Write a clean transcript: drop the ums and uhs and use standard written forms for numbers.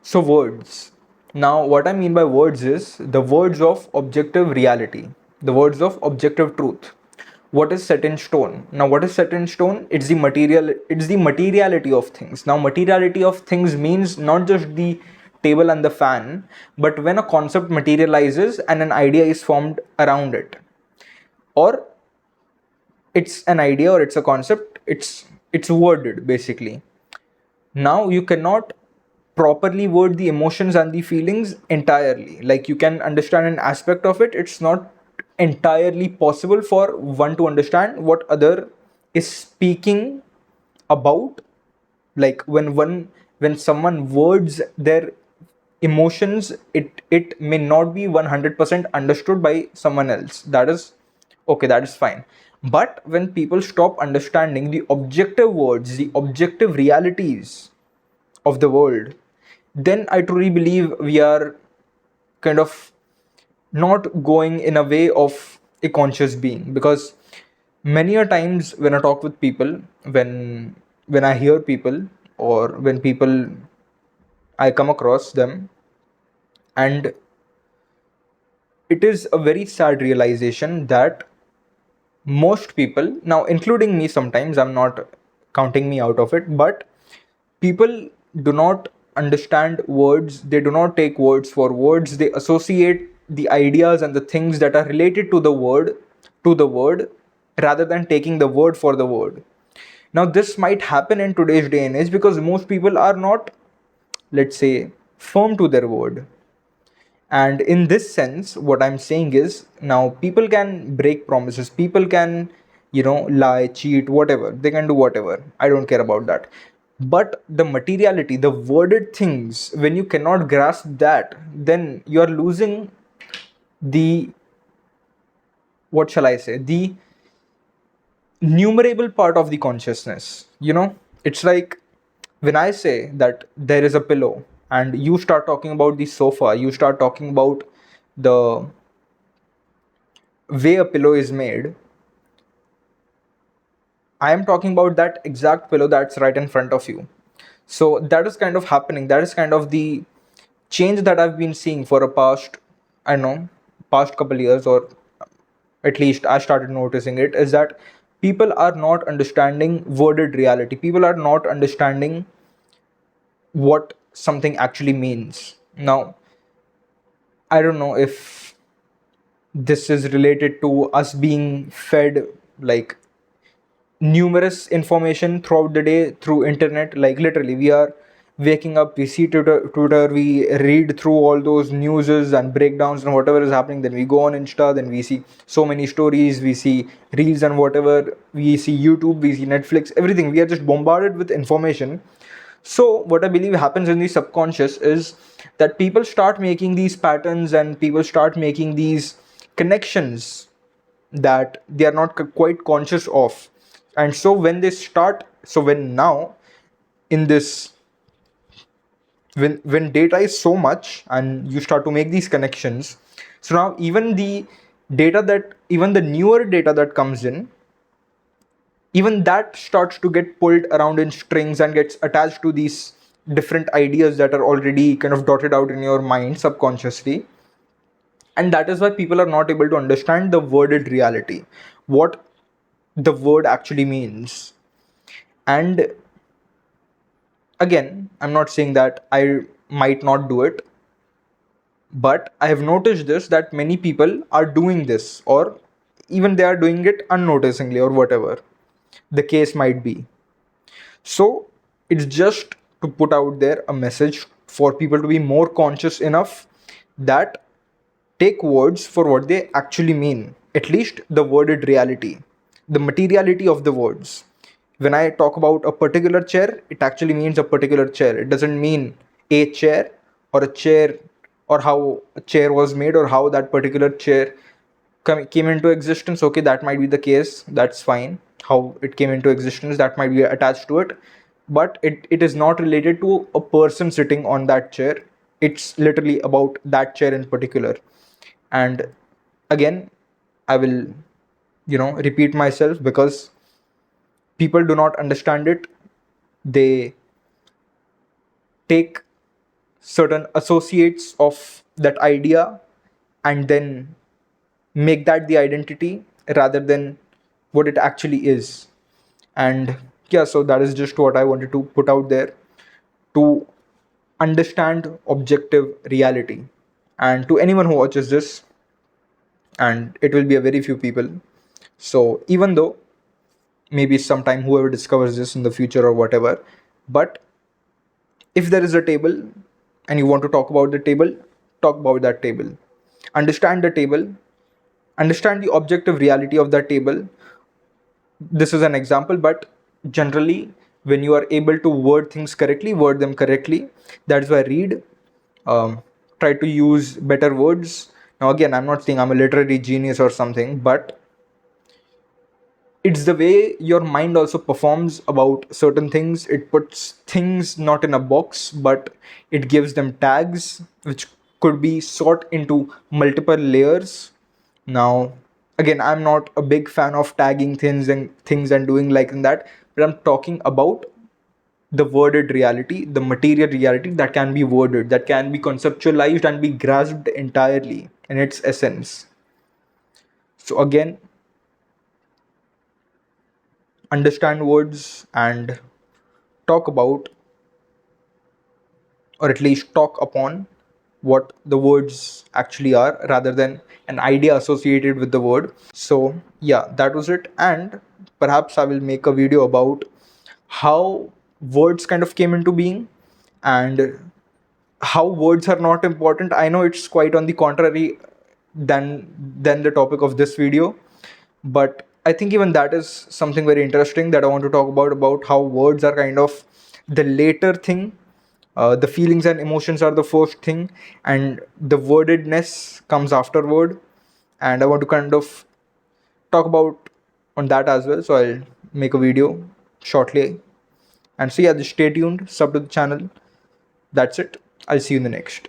So words. Now what I mean by words is the words of objective reality, the words of objective truth. What is set in stone? Now what is set in stone? It's the materiality of things. Now materiality of things means not just the table and the fan, but when a concept materializes and an idea is formed around it. Or it's an idea or it's a concept, it's worded basically. Now you cannot properly word the emotions and the feelings entirely. Like you can understand an aspect of it, it's not entirely possible for one to understand what other is speaking about. Like when someone words their emotions, it may not be 100% understood by someone else. That is okay, that is fine. But when people stop understanding the objective words, the objective realities of the world, then I truly believe we are kind of not going in a way of a conscious being. Because many a times when I talk with people, when I hear people, or when people I come across them, and it is a very sad realization that most people, now including me, sometimes I'm not counting me out of it, but people do not understand words, they do not take words for words, they associate the ideas and the things that are related to the word, rather than taking the word for the word. Now this might happen in today's day and age because most people are not, let's say, firm to their word. And in this sense, what I'm saying is, now people can break promises, people can, lie, cheat, whatever, they can do whatever, I don't care about that. But the materiality, the worded things, when you cannot grasp that, then you are losing the, what shall I say, the numerable part of the consciousness. It's like when I say that there is a pillow and you start talking about the sofa, you start talking about the way a pillow is made. I am talking about that exact pillow that's right in front of you. So that is kind of happening. That is kind of the change that I've been seeing for a past, I don't know, past couple years, or at least I started noticing it, is that people are not understanding worded reality. People are not understanding what something actually means. Now, I don't know if this is related to us being fed like numerous information throughout the day through internet. Like literally we are waking up, we see Twitter, we read through all those newses and breakdowns and whatever is happening, then we go on Insta, then we see so many stories, we see reels and whatever, we see YouTube, we see Netflix, everything. We are just bombarded with information. So what I believe happens in the subconscious is that people start making these patterns and people start making these connections that they are not quite conscious of. And so when they start, so when now in this, when data is so much and you start to make these connections, so now even the newer data that comes in, even that starts to get pulled around in strings and gets attached to these different ideas that are already kind of dotted out in your mind subconsciously. And that is why people are not able to understand the worded reality, what the word actually means. And again, I'm not saying that I might not do it, but I have noticed this, that many people are doing this, or even they are doing it unnoticingly, or whatever the case might be. So it's just to put out there a message for people to be more conscious enough that take words for what they actually mean, at least the worded reality, the materiality of the words. When I talk about a particular chair, it actually means a particular chair. It doesn't mean a chair, or a chair, or how a chair was made, or how that particular chair came into existence. Okay, that might be the case, that's fine. How it came into existence, that might be attached to it, but it is not related to a person sitting on that chair. It's literally about that chair in particular. And again, I will repeat myself, because people do not understand it. They take certain associates of that idea and then make that the identity rather than what it actually is. And yeah, so that is just what I wanted to put out there to understand objective reality. And to anyone who watches this, and it will be a very few people, so even though maybe sometime whoever discovers this in the future or whatever, but if there is a table and you want to talk about the table, talk about that table, understand the table, understand the objective reality of that table. This is an example, but generally when you are able to word things correctly, word them correctly. That is why I read, um, try to use better words. Now again, I'm not saying I'm a literary genius or something, but it's the way your mind also performs about certain things. It puts things not in a box, but it gives them tags which could be sort into multiple layers. Now again, I'm not a big fan of tagging things and doing like that, but I'm talking about the worded reality, the material reality that can be worded, that can be conceptualized and be grasped entirely in its essence. So again, understand words and talk about, or at least talk upon, what the words actually are rather than an idea associated with the word. So yeah, that was it. And perhaps I will make a video about how words kind of came into being and how words are not important. I know it's quite on the contrary than the topic of this video, but I think even that is something very interesting that I want to talk about how words are kind of the later thing. The feelings and emotions are the first thing, and the wordedness comes afterward. And I want to kind of talk about on that as well. So I'll make a video shortly. And so yeah, just stay tuned, sub to the channel. That's it. I'll see you in the next.